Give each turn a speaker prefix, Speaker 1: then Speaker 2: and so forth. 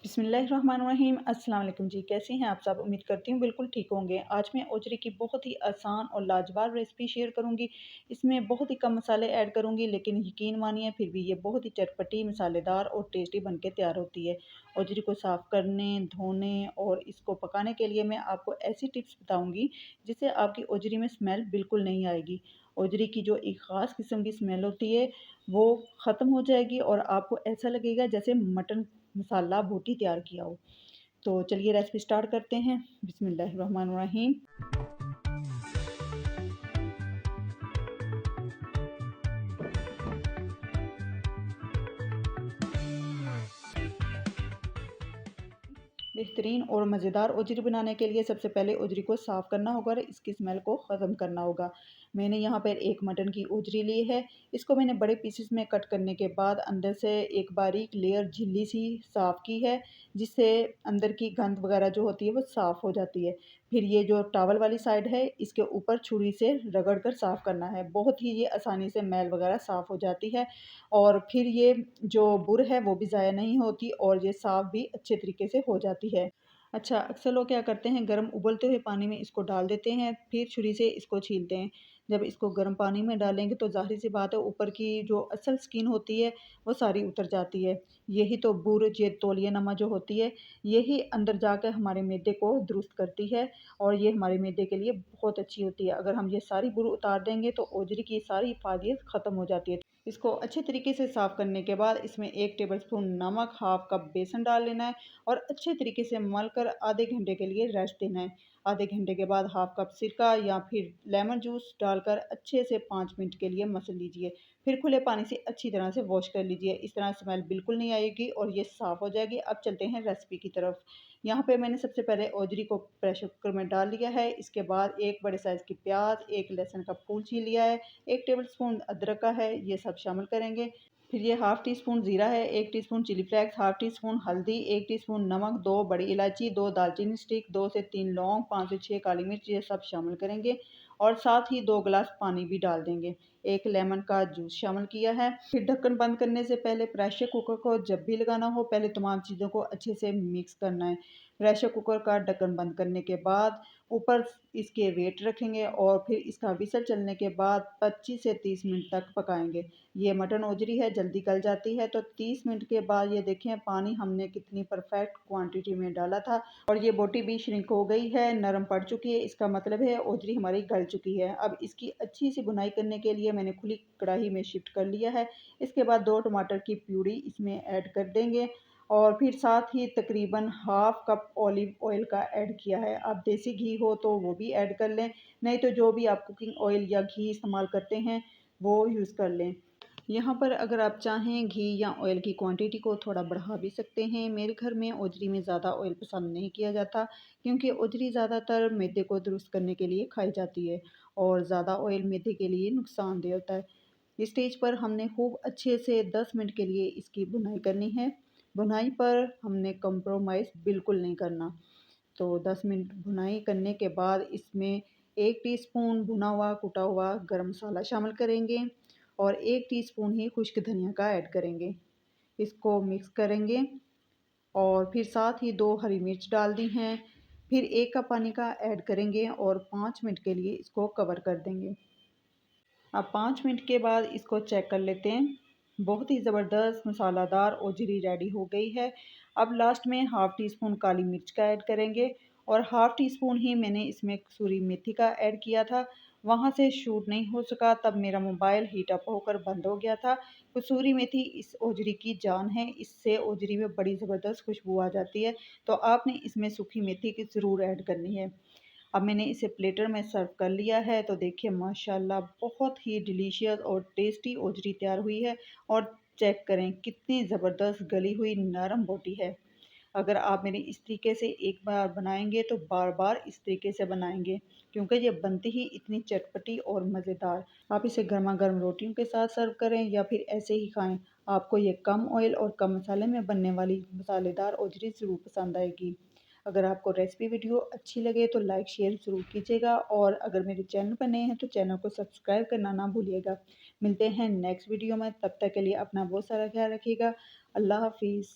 Speaker 1: बिस्मिल्लाहिर्रहमानिर्रहीम। अस्सलाम वालेकुम जी, कैसे हैं आप सब? उम्मीद करती हूँ बिल्कुल ठीक होंगे। आज मैं ओजरी की बहुत ही आसान और लाजवाब रेसिपी शेयर करूँगी। इसमें बहुत ही कम मसाले ऐड करूँगी, लेकिन यकीन मानिए फिर भी ये बहुत ही चटपटी, मसालेदार और टेस्टी बन के तैयार होती है। ओजरी को साफ़ करने, धोने और इसको पकाने के लिए मैं आपको ऐसी टिप्स बताऊँगी जिससे आपकी ओजरी में स्मेल बिल्कुल नहीं आएगी। ओजरी की जो एक ख़ास किस्म की स्मेल होती है वो ख़त्म हो जाएगी और आपको ऐसा लगेगा जैसे मटन मसाला बोटी तैयार किया हो। तो चलिए रेसिपी स्टार्ट करते हैं। बिस्मिल्लाहिर्रहमानिर्रहीम। बेहतरीन और मज़ेदार ओजरी बनाने के लिए सबसे पहले ओजरी को साफ़ करना होगा और इसकी स्मेल को ख़त्म करना होगा। मैंने यहाँ पर एक मटन की ओजरी ली है। इसको मैंने बड़े पीसेस में कट करने के बाद अंदर से एक बारीक लेयर झिल्ली सी साफ़ की है, जिससे अंदर की गंद वगैरह जो होती है वो साफ़ हो जाती है। फिर ये जो टॉवल वाली साइड है इसके ऊपर छुरी से रगड़ कर साफ़ करना है। बहुत ही ये आसानी से मैल वगैरह साफ़ हो जाती है और फिर ये जो बुर है वो भी ज़ाया नहीं होती और ये साफ़ भी अच्छे तरीके से हो जाती है। अच्छा, अक्सर लोग क्या करते हैं गर्म उबलते हुए पानी में इसको डाल देते हैं, फिर छुरी से इसको छीलते हैं। जब इसको गर्म पानी में डालेंगे तो ज़ाहिर-सी बात है ऊपर की जो असल स्किन होती है वो सारी उतर जाती है। यही तो बुर ये तौलिया नमा जो होती है, यही अंदर जाकर हमारे मैदे को दुरुस्त करती है और ये हमारे मैदे के लिए बहुत अच्छी होती है। अगर हम ये सारी बुर उतार देंगे तो ओजरी की सारी इफ़ादियत ख़त्म हो जाती है। इसको अच्छे तरीके से साफ़ करने के बाद इसमें 1 टेबलस्पून नमक, हाफ़ कप बेसन डाल लेना है और अच्छे तरीके से मल कर आधे घंटे के लिए रेस्ट देना है। आधे घंटे के बाद हाफ़ कप सिरका या फिर लेमन जूस डालकर अच्छे से 5 मिनट के लिए मसल लीजिए। फिर खुले पानी से अच्छी तरह से वॉश कर लीजिए। इस तरह स्मेल बिल्कुल नहीं आएगी और ये साफ़ हो जाएगी। अब चलते हैं रेसिपी की तरफ। यहाँ पे मैंने सबसे पहले ओजरी को प्रेशर कुकर में डाल लिया है। इसके बाद 1 बड़े साइज़ की प्याज़, 1 लहसुन का फूल छील लिया है, 1 टेबलस्पून अदरक का है, ये सब शामिल करेंगे। फिर ये हाफ़ टी स्पून ज़ीरा है, 1 teaspoon chilli flakes, half teaspoon हल्दी, 1 टीस्पून नमक, 2 बड़ी इलायची, 2 दालचीनी स्टिक, 2 से 3 लौंग, 5 से 6 काली मिर्च, ये सब शामिल करेंगे और साथ ही 2 गिलास पानी भी डाल देंगे। 1 लेमन का जूस शामिल किया है। फिर ढक्कन बंद करने से पहले प्रेशर कुकर को जब भी लगाना हो, पहले तमाम चीज़ों को अच्छे से मिक्स करना है। प्रेशर कुकर का ढक्कन बंद करने के बाद ऊपर इसके वेट रखेंगे और फिर इसका व्हिसल चलने के बाद 25 से 30 मिनट तक पकाएँगे। ये मटन ओजरी है, जल्दी गल जाती है, तो 30 मिनट के बाद ये देखें पानी हमने कितनी परफेक्ट क्वांटिटी में डाला था और ये बोटी भी श्रिंक हो गई है, नरम पड़ चुकी है। इसका मतलब है ओजरी हमारी गल चुकी है। अब इसकी अच्छी सी बुनाई करने के लिए मैंने खुली कढ़ाई में शिफ्ट कर लिया है। इसके बाद 2 टमाटर की प्यूरी इसमें ऐड कर देंगे और फिर साथ ही तकरीबन हाफ़ कप ऑलिव ऑयल का ऐड किया है। आप देसी घी हो तो वो भी ऐड कर लें, नहीं तो जो भी आप कुकिंग ऑयल या घी इस्तेमाल करते हैं वो यूज़ कर लें। यहाँ पर अगर आप चाहें घी या ऑयल की क्वांटिटी को थोड़ा बढ़ा भी सकते हैं। मेरे घर में ओजरी में ज़्यादा ऑयल पसंद नहीं किया जाता, क्योंकि ओजरी ज़्यादातर मैदे को दुरुस्त करने के लिए खाई जाती है और ज़्यादा ऑयल मैदे के लिए नुकसानदेह होता है। इस स्टेज पर हमने खूब अच्छे से 10 मिनट के लिए इसकी बुनाई करनी है। बुनाई पर हमने कंप्रोमाइज़ बिल्कुल नहीं करना। तो 10 मिनट भुनाई करने के बाद इसमें 1 टीस्पून भुना हुआ कुटा हुआ गरम मसाला शामिल करेंगे और 1 टीस्पून ही खुश्क धनिया का ऐड करेंगे। इसको मिक्स करेंगे और फिर साथ ही 2 हरी मिर्च डाल दी हैं। फिर 1 कप पानी का ऐड करेंगे और 5 मिनट के लिए इसको कवर कर देंगे। अब 5 मिनट के बाद इसको चेक कर लेते हैं। बहुत ही ज़बरदस्त मसालादार ओजरी रेडी हो गई है। अब लास्ट में हाफ़ टी स्पून काली मिर्च का ऐड करेंगे और हाफ़ टी स्पून ही मैंने इसमें कसूरी मेथी का ऐड किया था। वहाँ से शूट नहीं हो सका, तब मेरा मोबाइल हीट अप होकर बंद हो गया था। कसूरी मेथी इस ओजरी की जान है, इससे ओजरी में बड़ी ज़बरदस्त खुशबू आ जाती है। तो आपने इसमें सूखी मेथी की ज़रूर ऐड करनी है। अब मैंने इसे प्लेटर में सर्व कर लिया है, तो देखिए माशाल्लाह बहुत ही डिलीशियस और टेस्टी ओजरी तैयार हुई है और चेक करें कितनी ज़बरदस्त गली हुई नरम बोटी है। अगर आप मेरी इस तरीके से एक बार बनाएंगे तो बार बार इस तरीके से बनाएंगे, क्योंकि ये बनती ही इतनी चटपटी और मज़ेदार। आप इसे गर्मा गर्म रोटियों के साथ सर्व करें या फिर ऐसे ही खाएं। आपको ये कम ऑयल और कम मसाले में बनने वाली मसालेदार ओजरी ज़रूर पसंद आएगी। अगर आपको रेसिपी वीडियो अच्छी लगे तो लाइक शेयर ज़रूर कीजिएगा और अगर मेरे चैनल पर नए हैं तो चैनल को सब्सक्राइब करना ना भूलिएगा। मिलते हैं नेक्स्ट वीडियो में, तब तक के लिए अपना बहुत सारा ख्याल रखिएगा। अल्लाह हाफिज़।